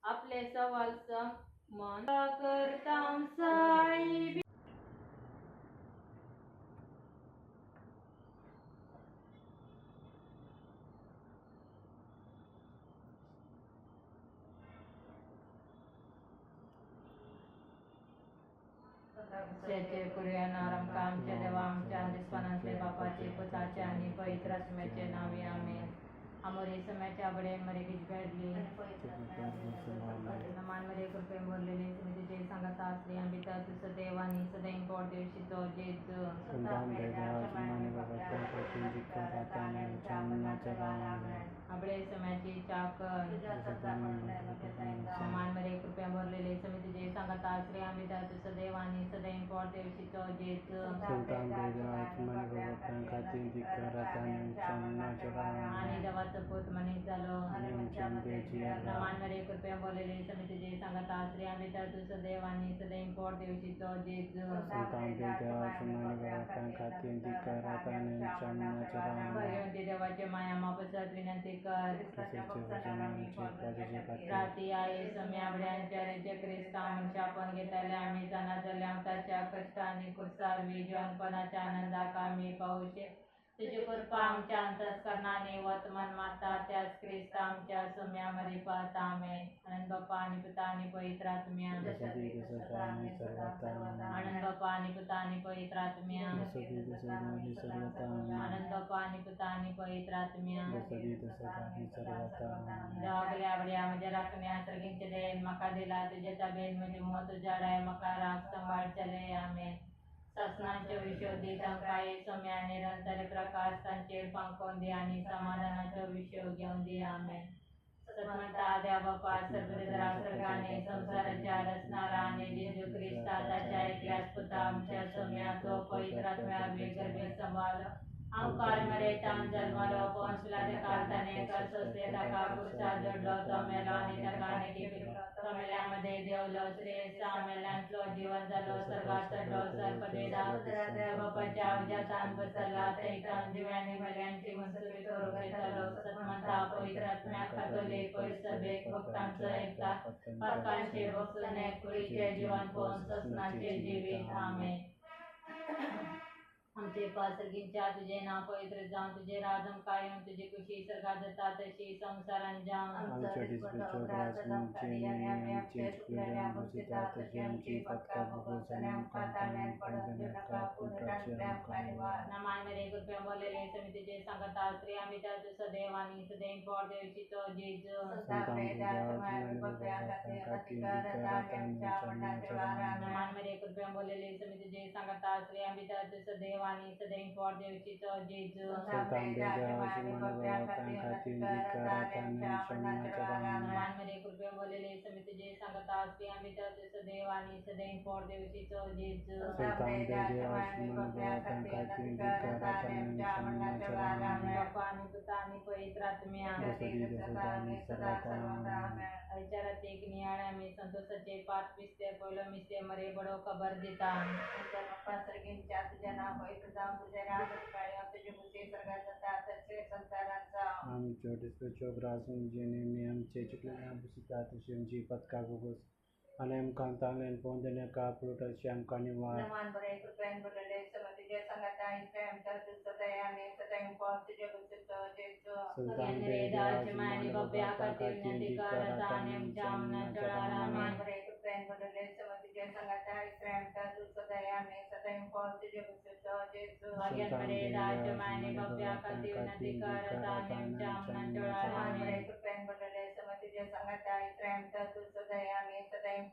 आपले सवाल मन करताम साई शेचे करूया नारम कामचे देवा आमच्या दिसपानातले बापाचे पुताचे आणि पवित्र आत्म्याचे नावे आमेन. आमोरी समयाच्या बडे मरे गिज घडली नमान मरे कृपे बोललेले तुझे सांगत असले आम्ही तर तुझं देवानी सदैव पोट दिवशी तो जेज आपले समयाची चाकण नमान मरे कृपे बोललेले समिती जे सांगत असले आम्ही तर तुझं देवानी सदैव पोट दिवशी तो जेज आणि देवाचं पोत मनीत झालो नमान मरे कृपया बोललेले समिती जे सांगत आश्रय आम्ही तर तुझं देव आणि सदैव पोट दिवशी तो जेज भगवंती देवाचे माया मापसत विनंती कर राती आई सम्याबड्यांच्या रेचे ख्रिस्ता मनुष्य आपण घेताले आम्ही जाणार झाल्या त्याच्या कष्ट आणि कुसार विजवानपणाच्या आनंदाक आम्ही पाहू तुझी कृपा आमच्या अंतस्करणाने वर्तमान माता त्याच ख्रिस्त आमच्या सम्यामध्ये पाहता आमेन. आनंद बाप्पा आणि पिता आणि पवित्र आत्म्या आनंद बाप्पा आणि पिता आणि पवित्र आत्म्या आनंद बाप्पा आणि पिता आणि पवित्र आत्म्या रागल्या बड्या म्हणजे राखण्या सर्गिंचे दे मका दिला तुझ्याचा बेन म्हणजे मोह तुझ्या डाय मका राग संभाळ चले आमेन. शासनाच्या विशोधी काही सम्या निरंतर प्रकाश त्यांचे पंखून दे आणि समाधानाचा विषय घेऊन दे आमेन. सत्मता द्या बाप्पा सर्वदरा सर्गाने संसाराच्या रचणारा आणि जेजू ख्रिस्ता त्याच्या ऐकल्यास पुता आमच्या सम्या तो पवित्र आत्म्या बेगर्भे संभाळ अंकार मरे तान जन्मलो पोंचला ते कालताने कसोसले तका पुरुषा जोडलो तो मेलो आणि तकाने की कमेल्यामध्ये देवलो श्रेष्ठ आमेल्यांतलो जीवन झालो सर्गात चढलो सरपदे बापाच्या अवजातान बसरला तैतान दिव्याने भल्यांची मंसुरी तोरुके चालो सत्मंता पवित्र आत्म्या खातोले पवित्र बेक भक्तांचं एकता पातकांचे भक्तने कुळीचे जीवन पोन ससनाचे जीवित आमेन. आमचे पासर्गिंच्या तुझे नाव पवित्र जाऊन तुझे राजम कायम तुझे कुशी सर्गा दत्ता तशी संसारान जाऊन नमान मेरे कृपया बोललेले समितीचे सांगत श्री आम्ही त्या तुझं देव आणि सदैव पोट देवची तो जेज नमान मेरे कृपया बोललेले समितीचे सांगत श्री आम्ही त्या तुझं देव आणि सदैव पोट देवची तो जेज नमान मेरे कृपया बोललेले समितीचे सांगत श्री आम्ही त्या तुझं देव आणि सदैव पोट देवची तो जेज आणि पिता आणि पवित्र आत्म्या विचारात एक नियाळ्या मी संतोषाचे पाच पिसते पहिलं मिसते मरे बडो खबर देता सर्गिंच्या तुझ्या नाव पवित्र जाऊन तुझे राजत काळे तुझे बुद्धी सर्गात जातात तसे संसारांचा आमच्या डिस्पचो ब्राझून जेने मी आमचे चिकल्या बुसिता तुझे पत्का गुगस अनेम कांतांगलेन पोंदने का प्रोटल का निवार नमान बरे कृपयान बोलले समतिजे संगता इस्राएल तर तुझ दयाने सदैव पोंद तुझे गुसित जेजो सगेंद्रे दाच माने बब्या करते विनंती करत अनेम जामना चढारा नमान बरे कृपयान बोलले समतिजे संगता इस्राएल तर तुझ दयाने सदैव पोंद तुझे गुसित जेजो सगेंद्रे दाच माने बब्या करते विनंती करत अनेम जामना चढारा नमान बरे कृपयान बोलले समतिजे संगता इस्राएल तर तुझ दयाने सदैव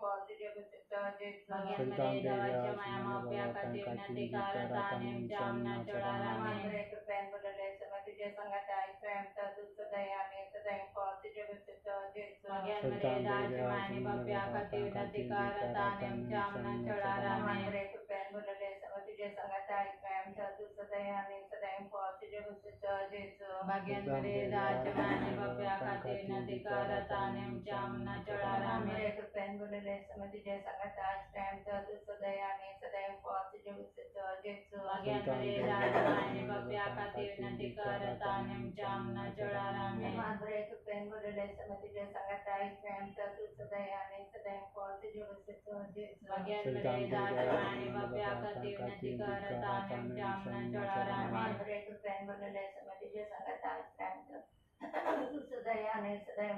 बोलले समतिजे संगता इस्राएल तर तुझ दयाने सदैव पोंद तुझे गुसित जेजो भाग्यवान राजमाने बब्या खाती विनंती करत अनेम जामना चढारा नमान बरे कृपयान बोलले बोललेले समय तुझ्या संगत आहे प्रेम तर तू सदैव फळ तुझे Bagian mereka आणि बाप्या कधी उन्नती करत आणि आमच्या चोळारामे तू प्रेम बोललेले समय तुझ्या संगत आहे प्रेम तर तू सदैव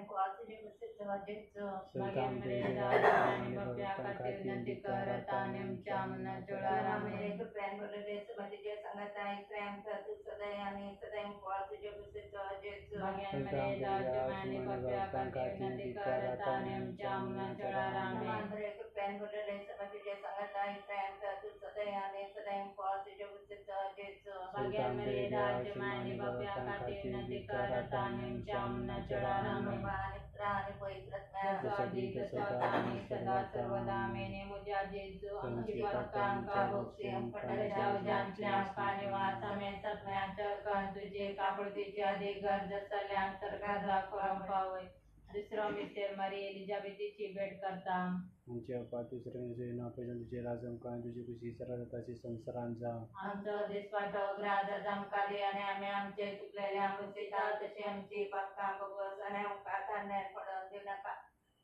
फळ तुझे Bagian mereka आणि बाप्या कधी उन्नती करत आणि आमच्या चोळारामे तू प्रेम बोललेले समय तुझ्या संगत आहे प्रेम तर तू सदैव फळ तुझे Bagian mereka आणि बाप्या कधी उन्नती करत आणि आमच्या चोळारामे तू प्रेम बोललेले समय तुझ्या संगत आहे प्रेम तर तू सदैव फळ तुझे Bagian mereka आणि बाप्या कधी उन्नती करत आणि आमच्या चोळारामे आणि सदा सर्वदा मेने मुझ्या जेजू आमची पक्कांका भोगसियम पडल्याच्या ज्यांच्या कानिवास आम्ही सत्म्याच्या कण तुझे कापडतीचे अधिक गरज सल्यान सरकार दाखवून पावय दुसरा मिस्टर मरी एलिझाबेथची भेट करता आमच्या पाठीसरे नापेजन तुझे राजम काय तुझी खुशी सरळताची संसारांचा आमचं दिसपाठक राजा जमकाली आणि आम्ही आमचे चुकलेल्या मुसिता तशी आमची पक्का बघस आणि उकाता नाही पडून देऊ नका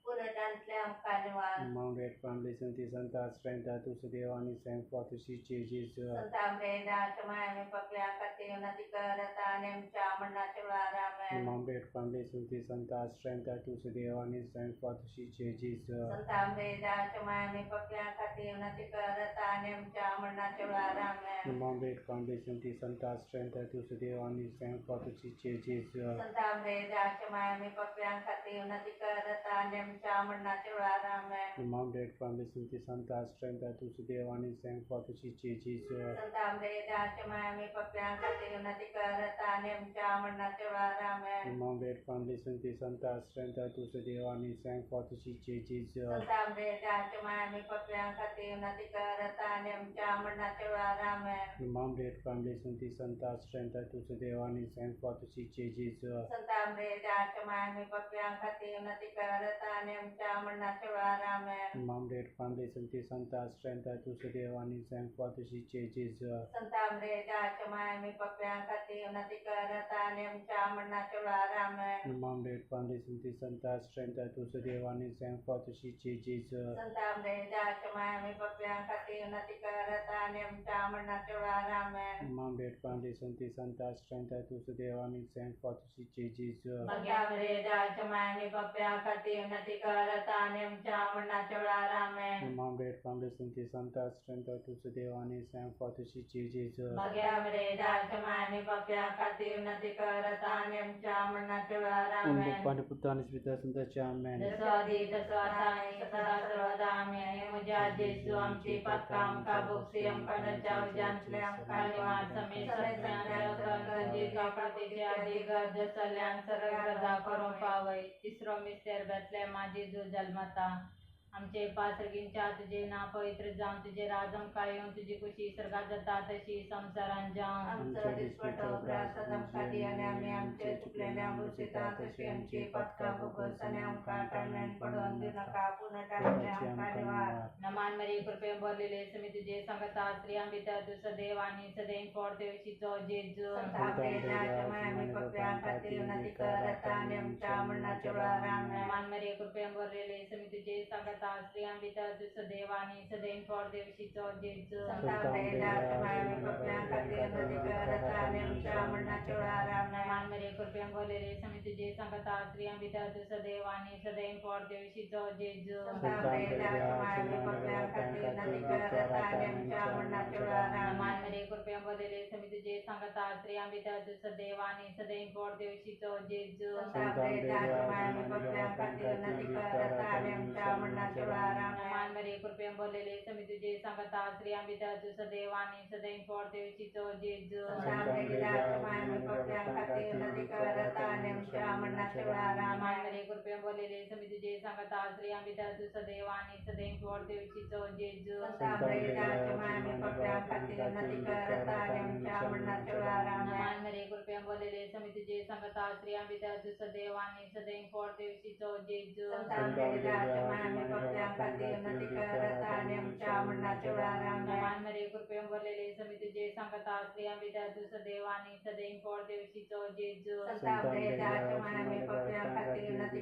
पुनटांतल्या कानिवास माउंटेड फॅमिली संती संता स्ट्रेंथ तुझ देव आणि सैंपा तुझी चेजीस संतामरेदा चमायमे पकल्या कते नदी करता आमच्या मनाचे वारामे माउंटेड फॅमिली संती संता स्ट्रेंथ तुझ देव आणि सैंपा तुझी चेजीस संतामरेदा चमायमे पकल्या कते नदी करता आमच्या मनाचे वारामे माउंटेड फॅमिली संती संता स्ट्रेंथ तुझ देव आणि सैंपा तुझी चेजीस संतामरेदा चमायमे पकल्या कते नदी करता आमच्या मनाचे वारामे माउंटेड फॅमिली संती संता स्ट्रेंथ तुझ देव आणि सैंपा तुझी चेजीस संतामरेदा चमायमे पकल्या कते नदी करता आमच्या मनाचे वारामे माउंटेड फॅमिली संती संता स्ट्रेंथ तुझ देव आणि सैंपा तुझी चेजीस संतामरेदा चमायमे पकल्या कते नदी करता आमच्या मनाचे वारामे माउंटेड फॅमिली संती संता स्ट्रेंथ तुझ देव आणि सैंपा तुझी चेजीस संतामरेदा चमायमे पकल्या कते नदी करता आमच्या मनाचे वारामे माउंटेड फॅमिली संती संता स्ट्रेंथ तुझ देव आणि सैंपा तुझी चेजीस संतामरेदा चमायमे पकल्या कते नदी करता आमच्या मनाचे वारामे माउंटेड फॅमिली संती संता स्ट्रेंथ तुझ देव आणि सैंपा तुझी चेजीस संतामरेदा चमायमे पकल्या कते नदी करता आमच्या मनाचे वारामे माउंटेड फॅमिली संती संता स्ट्रेंथ तुझ देव आणि सैंपा तुझी चेजीस संतामरेदा चमायमे पकल्या कते नदी करता आमच्या मनाचे वारामे माउंटेड फॅमिली संती संता स्ट्रेंथ तुझ देव आणि सैंपा तुझी चेजीस संतामरेदा चमायमे पकल्या कते नदी करता आमच्या मनाचे वारामे पाणी पुत्र आणि पिता संतांचे आमेन जसं आधी तसं आता आणि सदा सर्वदा आम्ही आणि मुझ्या जेजू आमची पक्काम का बुक्सियम पडच्या उजांतल्या कानिवास आम्ही सत्यांच्या कंजी कापडतीचे आधी गरज सल्यान सरळ गरजा करून पावय तिसरो मिस्टर बेतले माझी जो जन्मता आमचे पासर्गींच्या तुझे ना पवित्र जाऊन तुझे राजम कायम तुझी खुशी सर्गात जाता तशी संसारान जाऊन आमचं दिसपटक रासदम खाली आणि आम्ही आमचे चुकलेल्या मुसिता तशी आमची पक्का बुगस आणि आमका टाळण्यान पडून देऊ नका पुनटांतल्या कानिवास नमान मरी कृपे बोललेले समी तुझे संगता स्त्रियां भीतर तू सदैव आणि सदैव पडते शिचो जेजू संतामरेदा चमायमे पकल्या कते नदी करता आमच्या मनाचे वारामे नमान मरी कृपे बोललेले समी तुझे संगता स्त्रियां भीतर तू सदैव आणि सदैव पडते शिचो जेजू संतामरेदा चमायमे पकल्या कते नदी करता आमच्या मनाचे वारामे नमान मरी कृपे बोललेले समी तुझे संगता स्त्रियां भीतर तू सदैव आणि सदैव पडते शिचो जेजू संतामरेदा चमायमे पकल्या कते नदी करता आमच्या मनाचे वारामे नमान मरी कृपे बोललेले समी तुझे संगता स्त्रियां भीतर तू सदैव आणि सदैव पडते शिचो जेजू संतामरेदा चमायमे पकल्या कते नदी करता आमच्या मनाचे वारामे नमान मरी कृपे बोललेले समी तुझे संगता स्त्रियां भीतर तू सदैव आणि सदैव पडते शिचो जेजू संतामरेदा चमायमे पकल्या कते नदी करता आमच्या मनाचे वारामे नमान मरी कृपे बोललेले समी तुझे संगता स्त्रियां भीतर तू सदैव आणि सदैव पडते शिचो जेजू संतामरेदा चमायमे पकल्या कते नदी करता आमच्या मनाचे वारामे नमान मरी कृपे बोललेले समी तुझे संगता स्त्रियां भीतर तू सदैव आणि सदैव पडते शिचो जेजू संतामरेदा चमायमे पकल्या कते नदी करता आमच्या मनाचे वारामे नमान मरी कृपे बोललेले समी तुझे संगता स्त्रियां भीतर तू सदैव आणि सदैव पडते शिचो जेजू संतामरेदा चमायमे पकल्या कते नदी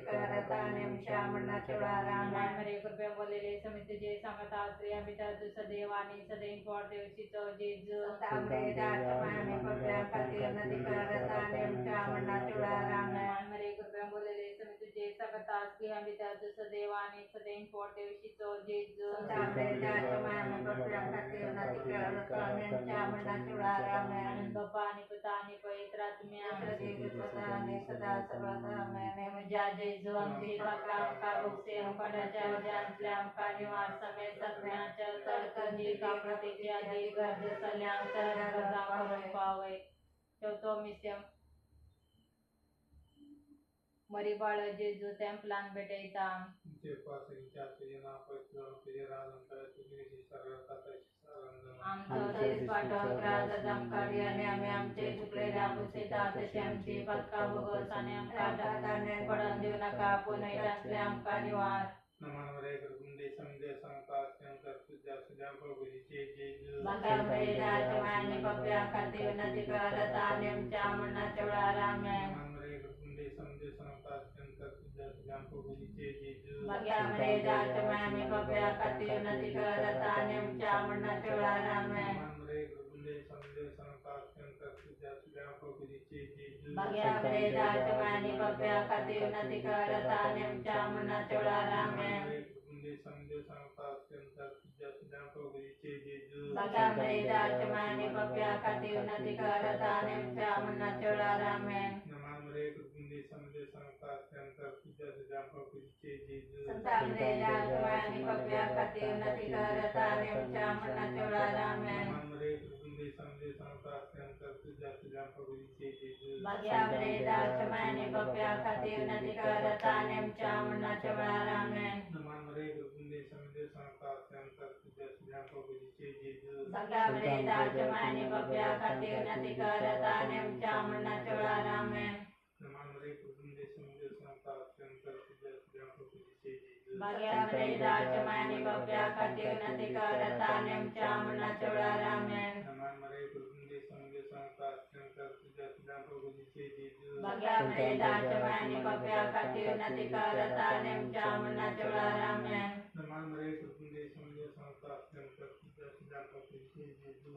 तान्यं श्यामण्णचूडारामं मरे कृपया बोलेले समिति जे सांगता स्त्रिया पिता तू सदैव आणि सदैव पडते उचितो जेजू ताम्रेदाचमामि पप्याकतिर्नतिकारतान्यं श्यामण्णचूडारामं मरे कृपया बोलेले समिति जे सांगता स्त्रिया पिता तू सदैव आणि सदैव पडते उचितो जेजू ताम्रेदाचमामि पप्याकतिर्नतिकारतान्यं श्यामण्णचूडारामं बाप्पा आणि पिता आणि पवित्र आत्म्या सदाने सदा सर्वदा ज्या जेजू आमची का बुकसे पडाच्या जांतल्या आमका निवार समेत सगळ्यांच्या तडकंजी कापडीची आधी गरज सल्यांचा गरजा करून पावे ठेवतो मिस्यम मरी बाळ जेजू टेम्पलान भेटायता आमचो देश पाठव ग्रास जमकारी आणि आम्ही आमचे चुकलेल्या पुसेता तशी आमची पत्का भोगस आणि आमका दाताने पडून देऊ नका पुन्हा इरासले आमका निवार मकामरे राजमानी पप्या खाती नदी करत आणि आमच्या मनाच्या रामें मकामरे राजमानी पप्या खाती नदी करत आणि आमच्या मनाच्या रामें मकामरे राजमानी पप्या खाती नदी करत आणि आमच्या मनाच्या रामें मकामरे राजमानी पप्या खाती नदी करत आणि आमच्या मनाच्या रामें मकामरे राजमानी पप्या खाती नदी करत आणि आमच्या मनाच्या रामें मकामरे राजमानी पप्या खाती नदी करत आणि आमच्या मनाच्या रामें मकामरे राजमानी पप्या खाती नदी करत आणि आमच्या मनाच्या रामें मकामरे राजमानी पप्या खाती नदी करत आणि आमच्या मनाच्या रामें मकामरे राजमानी पप्या खाती नदी करत आणि आमच्या मनाच्या रामें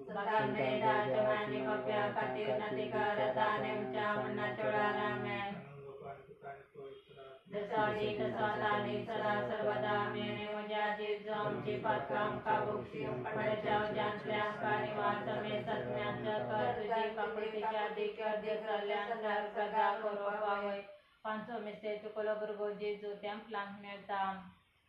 मकामरे राजमानी पप्या खाती नदी करत आणि आमच्या मनाच्या रामें दसाडी दसालानी सदा सर्वदा मेने मजा जेजू आमची पात्र आमका बुक्सी पडाच्या जांतल्या आमका निवार समेत सत्म्यांच्या कर तुझी कपडीच्या दिकर देसल्यांच्या सदा करो पावे पांचो मिसे चुकलो बरोबर जेजू टेम्पलांक मेळता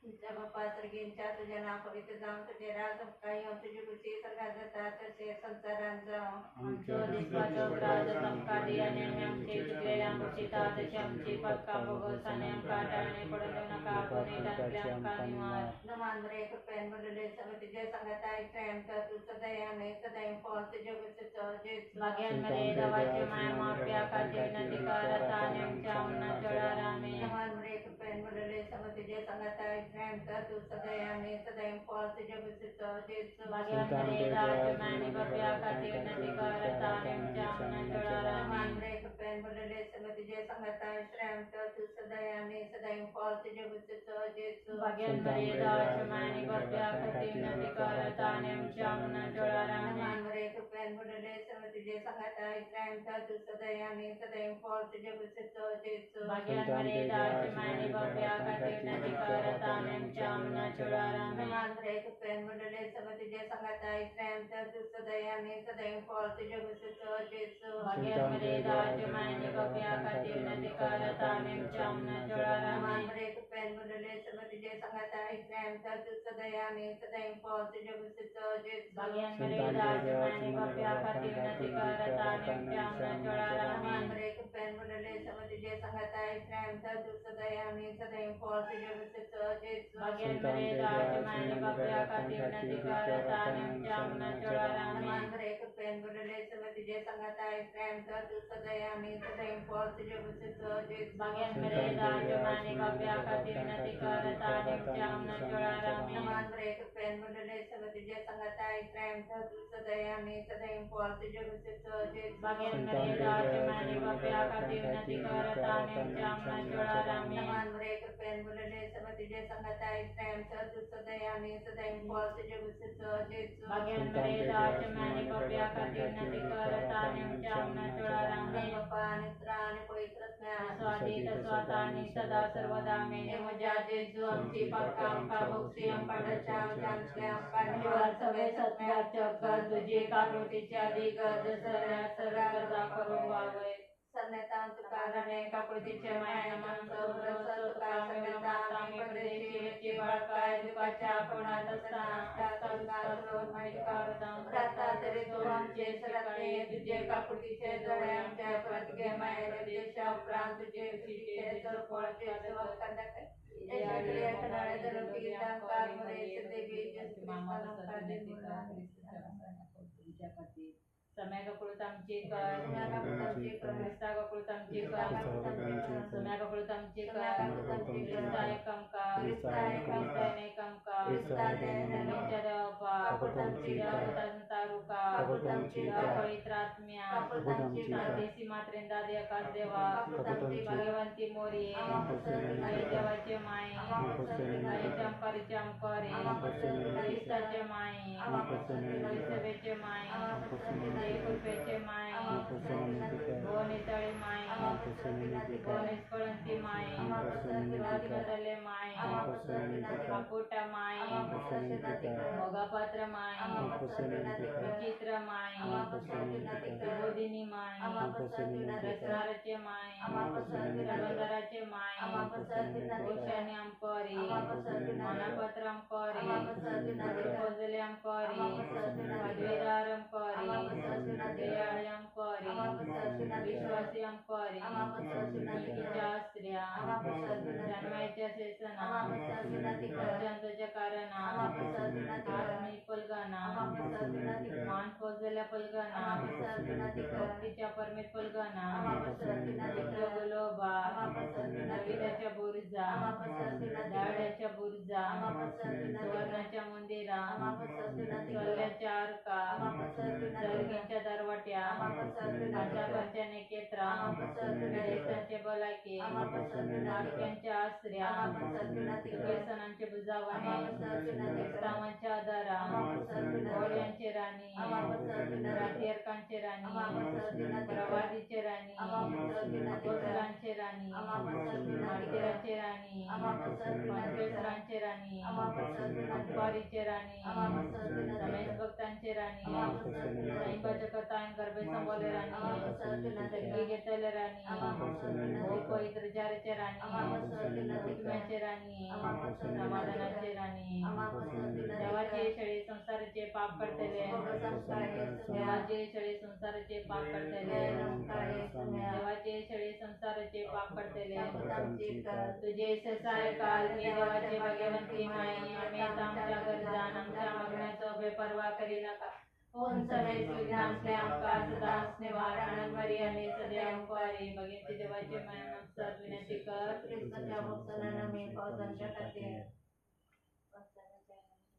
तुझ्या बाप्पा सर्गींच्या तुझ्या नाव पवित्र जाऊन तुझे राज काही तुझी बुद्धी सर्गात जातात तसे संसारात जाऊन आमचो दिसपाचो प्राज संकारी आणि आमचे चुकलेल्या मुठीता तशी आमची पक्का बोगस आणि आमका टाळणे पडू देऊ नका कोणी टाकल्या आमका निवार नमान रे कृपेन बदले समिति जे संगत आहे प्रेम तर तू सदैव सदैव फॉल तुझे गुस्से जे भाग्यान मरे दवाचे माय माप्या खाती नदी करत आणि आमच्या मनाच्या रामें नमान रे कृपेन बदले समिति जे संगत आहे प्रेम तर तू सदैव फॉल तुझे गुस्से जे भाग्यान मरे राजमानी पप्या खाती नदी करत आणि आमच्या मनाच्या रामें नमान रे कृपेन बदले समिति जे संगत आहे प्रेम तर तू सदैव फॉल तुझे गुस्से जे भाग्यान मरे राजमानी पप्या खाती नदी करत आणि आमच्या मनाच्या रामें नमान रे कृपेन बदले समिति जे संगत आहे प्रेम तर तू सदैव फॉल तुझे गुस्से जे भाग्यान मरे राजमानी पप्या खाती नदी करत आणि आमच्या मनाच्या रामें नमान रे कृपेन बदले समिति जे संगत आहे प्रेम तर तू सदैव फॉल तुझे गुस्से जे भाग्यान मरे राजमानी पप्या खाती नदी करत आणि आमच्या मनाच्या नमान रामें रे कृपेन बदले समिति जे संगत आहे प्रेम तर तू सदैव फॉल तुझे गुस्से जे भाग्यान मरे राजमानी पप्या खाती नदी करत आणि आमच्या मनाच्या रामें नमान रे कृपेन बदले समिति जे संगत आहे प्रेम तर तू सदैव फॉल तुझे गुस्से जे भाग्यान मरे राजमानी पप्या खाती नदी करत आणि आमच्या मनाच्या रामें नमान रे कृपेन बदले समिति जे संगत आहे प्रेम तर तू सदैव फॉल तुझे गुस्से जे भाग्यान मरे राजमानी पप्या खाती नदी करत आणि आमच्या मनाच्या रामें नमान रे कृपेन बदले समिति जे संगत आहे प्रेम तर तू सदैव फॉल तुझे गुस्से जे भाग्यान मरे राजमानी पप्या खाती नदी करत आणि आमच्या मनाच्या रामें नमान रे कृपेन तुझे संगत आहे प्रेमचं तुझं दयाने सदैव फळ तुझे गुस्सेचं जेचं Bagian mereka cemani papia katina tikarata nimcamna cularangni Bapa Nitra Nipoitratnya Swadi taswatani sada sarvadami Nimoja Jesu amci pakam kabukti yang pada cam jam panjual sabe satya cakar tuji karuti cadi gajasara sara karza karo bawe Sannetan tukarane kaputi cemai naman sabrasa tukami matami pradeshi veci barkai dukaca punatastana kastangasun maikaradam Rata dari Tuhan Jesaratnya Tuje kaputi cedorang Japat gemai Radesha Pran Tuje Visi Cesar Pol Cesar Kandak Esha Kriya Kanada Dalam Kita Karmure Sedevi Jesu Kristus Kadin Mulan समय का कुलतम चिकर Crysta का कुलतम चिकर समय का कुलतम चिकर Crysta एकम का Crysta एकम का निचर उपा संतारुका पवित्रात्म्या देसी मात्रेंदा दे आकाश देवा भगवंती मोरी देवाचे माई चमकारी क्रिस्ताचे माई सेवेचे माई कृपेचे माई गोनितळे माई गोनेश कळंती माई बदले माई अपुटा माई भोगापात्र माई विचित्र माई बोधिनी माई रसराचे माई रवंदराचे माई गोशाने अंपरी मनापत्र अंपरी पोजले अंपरी पदवीदार अंपरी दयाळयं करी विश्वासियं करी नीतीच्या स्त्रिया जन्मायच्या शेषना जंतूच्या कारणा आत्मी पलगना मान पोजलेल्या पलगना भक्तीच्या परमेत पलगना लोभा नविदाच्या बुर्जा दाड्याच्या बुर्जा सुवर्णाच्या मंदिरा कल्ल्याच्या अर्का दर्गींच्या दरवाट्या पंचापांच्या नेकेत्रा देशांचे बलाके नाटक्यांच्या आश्रया केसनांचे बुजावणे स्तावांच्या आधारा घोड्यांचे राणी राथियरकांचे राणी प्रवादीचे राणी कोसलांचे राणी मार्तिराचे राणी पंचेसरांचे राणी अंपारीचे राणी रमेश भक्तांचे राणी साईबाच्या कथांग गर्भे संबोले राणी जग्गी घेतले राणी पवित्र जारेचे राणी हुकम्याचे राणी समाधानाचे राणी देवाचे शेळी संसाराचे पाप करतले देवाचे शेळी संसाराचे पाप करतले देवाचे शेळी संसाराचे पाप करतले तुझे ससाय काल मी देवाचे भगवंती माई आम्ही आमच्या गरजा आमच्या मागण्याचा बेपर्वा करी नका ओम सदै सुज्ञांतले आमका सदास निवारण मर्याने सदैव पारी भगवंती देवाचे मानव सर विनंती कर Kristusnya Buksanana Mi Pausanca Kati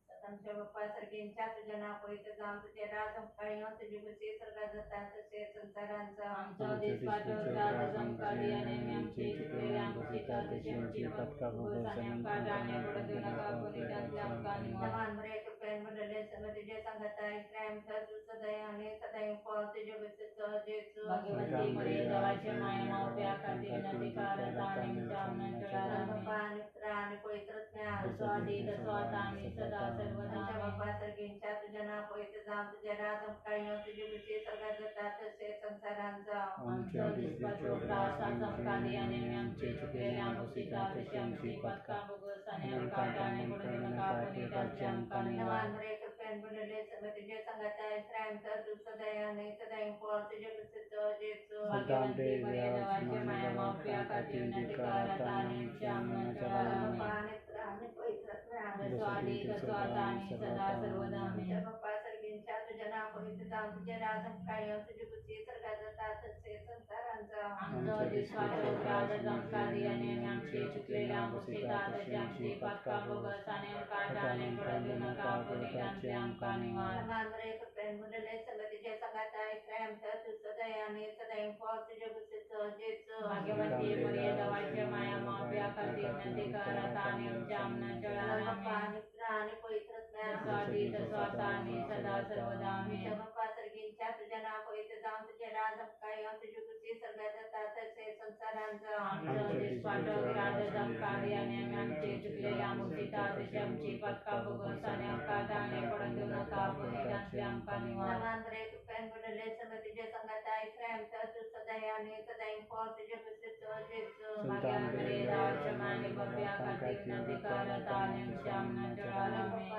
Satamca Bapa Sarginca Tujana Poita Gam Tujera Samkayo Tujubusi Sargazatan Tuse Sansaranca आमचा देश पाठवता संकाली आणि आमची चुकलेली आमची तातशेची पत्काने आमका जाणे पडू नका कोणी त्यांच्या आमका निवार Naman mereka pengen berdalil sama dia sanggata Islam satu sedaya ini sedaya pol tujuh besit jesu Bhagwanti मरे देवाचे माया मावप्या काती नदी कारताने चामन चळाराने Bapa Nitra Nipoitratnya स्वादी तस्वाताने सदा सर्वदाने Bapa Sarginca Tujana Poita Gam Tujera Samkayo Tujubusi Sargazatan Tuse Sansaranca आमचा देश पाठवता संकाली आणि आमची चुकलेली आमची तातशेची पत्का बघसाने आमका जाणे पडू नका कोणी त्यांच्या आमका निवार Naman mereka pengen berdalil sama dia sanggata Islam satu sedaya ini sedaya pol tujuh besit jesu Bhagwanti मरे देवाचे माया मावप्या काती नदी कारताने चामन चळाराने Bapa Nitra Nipoitratnya स्वादी तस्वाताने सदा सर्वदाने Bapa Sarginca Tujana Poita Gam Tujera Samkayo Tujubusi Sargazatan Tuse Sansaranca आमचा देश पाठवता संकाली आणि आमची चुकलेली आमची तातशेची पत्का बघसाने आमका जाणे पडू नका कोणी त्यांच्या आमका निवार Naman mereka pengen berdalil sama dia sanggata Islam satu sedaya ini sedaya pol tujuh besit jesu Bhagwanti मरे देवाचे माया मावप्या काती विनंती करत आणि आमच्या अन्नाच्या वेळेला आमेन. आणि पवित्र स्वादी स्वतः आणि सदा सर्वदा आमेन. सर्गिंच्या तुझ्या नाव पवित्र जाऊन तुझे राज काय तुझी कुठली सर्गात तसे संसारांचं आमचं देशपाटक राजदम कार्य आणि आमचे चुकलेले आमुषिता तसे आमची पत्का बघून आणि आमका दाणे पडून देऊ नका पुण्याचे आमका निवार. नमांद्रे तुपेन बुडले समतीचे संगत आहे प्रेम तर तू सदैव आणि सदैव पॉर तुझे कुठले चोजेच भाग्यामध्ये राजमाने बप्या खाती विनंती करत आणि आमच्या अन्नाच्या वेळेला आमेन.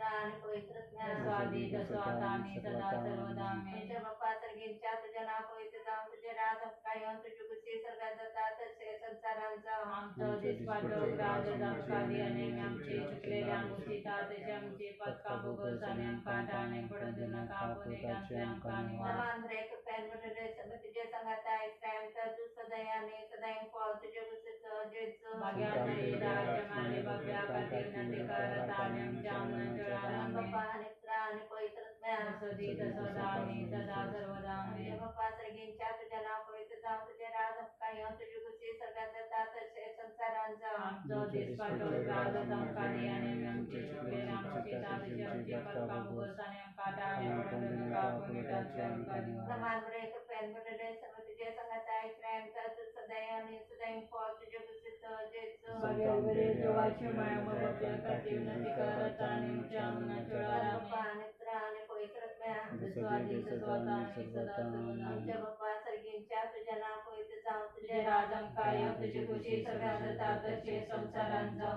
आणि पवित्र स्वादी स्वतः आणि सदा सर्वदा आमेन. बाप्पा सर्गिंच्या तुझ्या नाव पवित्र जाऊन तुझे राज काय तुझी कुठली सर्गात जातात तसे संसारांचं आमचं देशपाटक राजदम कार्य आणि आमचे चुकलेले आमुषिता तसे आमची पत्का बघून आणि आमका दाणे पडून देऊ नका पुण्याचे आमका निवार. नमांद्रे तुपेन बुडले समतीचे संगत आहे प्रेम तर तू सदैव आणि सदैव पॉर तुझे कुठले चोजेच भाग्यामध्ये राजमाने बप्या खाती विनंती करत आणि आमच्या अन्नाच्या वेळेला आमेन. आणि पवित्र सदी सदा आणि सदा सर्वदा आमेन. बाप्पा सर्गिंच्या तुझ्या नाव पवित्र जाऊन तुझे राज काय तुझी कुठली सर्गात जातात तसे संसारांचं आमचं देशपाटक राजदम कार्य आणि आमचे चुकलेले आमुषिता तसे आमची पत्का बघून आणि आमका दाणे पडून देऊ नका पुण्याचे आमका निवार. नमांद्रे तुपेन बुडले समतीचे संगत आहे प्रेम तर तू सदैव आणि सदैव पॉर तुझे कुठले चोजेच भाग्यामध्ये देवाची माया मग बप्या खाती विनंती करत आणि आमच्या अन्नाच्या वेळेला आमेन. आणि पवित्र स्वादी स्वतः आणि सदा सर्वदा आमच्या आमेन. बाप्पा सर्गिंच्या तुझ्या नाव पवित्र जाऊन तुझे तुझे राजम काय तुझी खुशी सगळ्या जातात तसे संसारांचं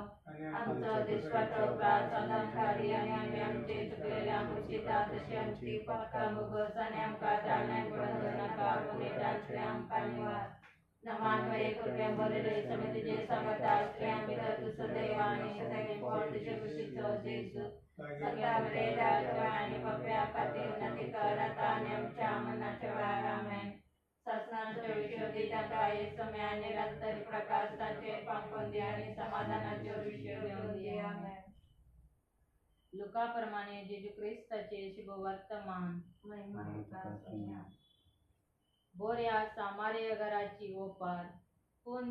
आमचं देशपाटक राजदम कार्य आणि आम्ही आमचे चुकलेले आमुषिता तसे आमची पत्का बघून आणि आमका दाणे पडून देऊ नका पुण्याचे आमका निवार. नमान्वये कृपया भरले समितीचे सांगत असले आम्ही तर तू सदैव आणि सदैव पॉर तुझे खुशी चोजेस सगळ्यामध्ये राजा आणि बप्या खाती विनंती करत आणि आमच्या मनाच्या वेळेला आमेन. शासनाच्या विश्वदिता काय समय आणि निरंतर प्रकाशाचे पंखोंदी आणि समाधानाचे विषय देऊन दे आमेन. लुकाप्रमाणे जेजू ख्रिस्ताचे शुभवर्तमान. बोऱ्या सामार्य घराची ओपार पण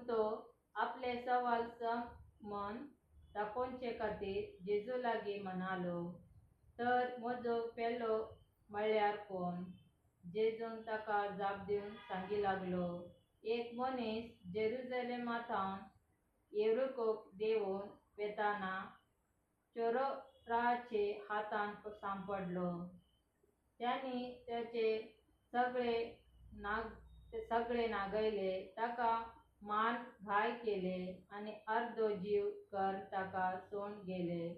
तो आपले सवाल मन दाखोवचे खातीर जेजू लागीं म्हणालो तर म्हजो पेलो म्हणल्यार कोण. जेजून ताका जाप दिवन सांगी लागलो एक मनीस जेरुसलेमांतल्यान येरुकोक देंवून वेताना चोराचे हातांत सांपडलो. त्यांनी त्याचे सगळे नागयले ताका मान घाय केले आणि अर्धो जीव कर ताका सोडून गेले.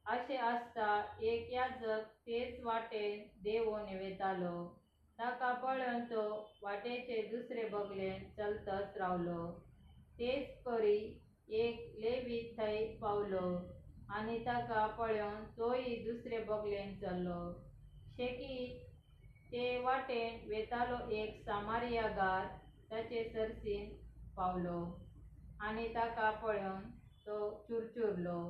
अशें आसता एक याजक तेच वाटेन देंवून वेतालो. ताका पळोवन तो वाटेचे दुसरे बगलेन चलतच रावलो. तेच परी एक लेवी थंय पावलो आनी ताका पळोवन तोय दुसरे बगलेन चल्लो. शेकी ते वाटेन वेतालो एक सामारियागार ताचे सरसीन पावलो आनी ताका पळोवन तो चुरचुरलो.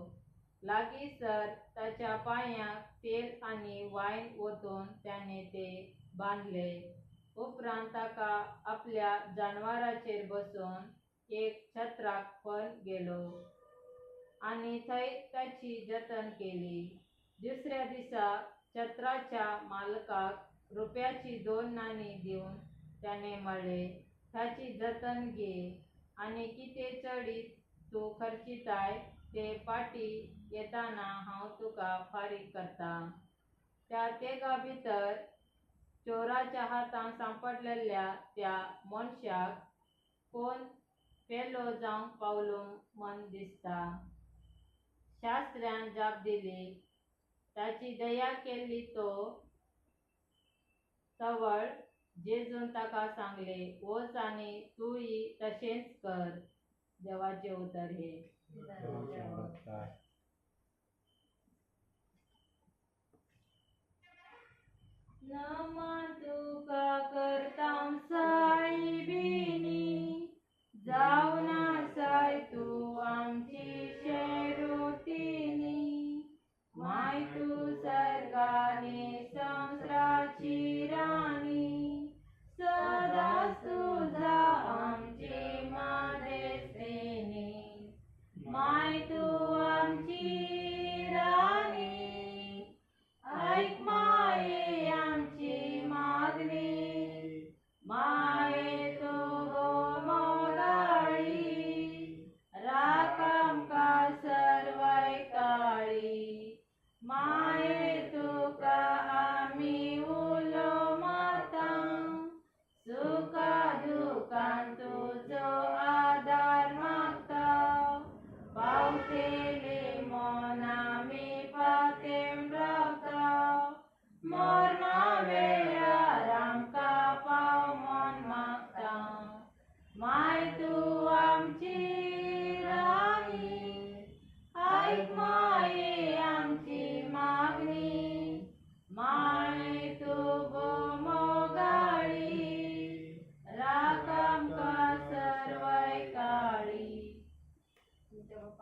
लागींसर ताच्या पांयांक तेल आनी वायन ओतून ताणें ते बांदले. उपरांत ताका आपल्या जनावराचेर बसोवन एक छत्राक पण गेलो आनी थंय ताची जतन केली. दुसऱ्या दिसा छत्राच्या मालकाक रुपयाची 2 नाणीं दिवन ताणें म्हणलें ताची जतन घे आनी कितें चडीत तूं खर्चिताय ते फाटी येताना हांव तुका फारीक करता. त्या तेगा भितर चोराच्या हातांत सांपडलेल्या त्या मनशाक कोण पेलो जावंक पावलो म्हण दिसता. शास्त्रान जाप दिली ताची दया केल्ली तो तवळ जेजून ताका सांगले वच आनी तूंय तशेंच कर. देवाचे उतर हे. नमन तुका करतां सायबिनी जावन आसाय तूं आमची शेरोतिनी. माय तूं सर्गानी संवसाराची राणी सदांच तुझा आमची मादेस्तिनी.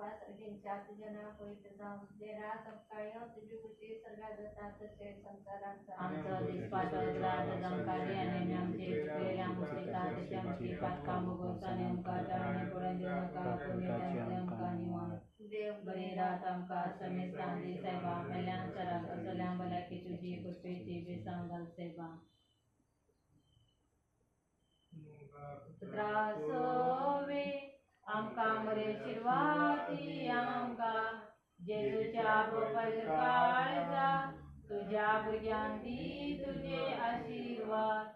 पासर्गींच्या तुझ्या नाव पवित्र जाऊन तुझे रास अपकाळी तुझी कुशी सर्गात जातात तसे संसारांचा आमचं दिसपाटोद्रात जमकाली आणि आमचे चुकलेले आमचे तातचे आमची पातकाम गोसाने आमका टाळणे पडून देऊ नका पुणे त्यांचे आमका निवार देव बरी रात आमका समेत सांदी सेवा मेल्यां सराक असल्यां भलाकी तुझी कृपेची बेसांगल सेवा त्रासोवे आमका मरे शिरवाती आमका जेजूच्या बोपल काळजा तुझ्या भुरग्यांती तुझे आशीर्वाद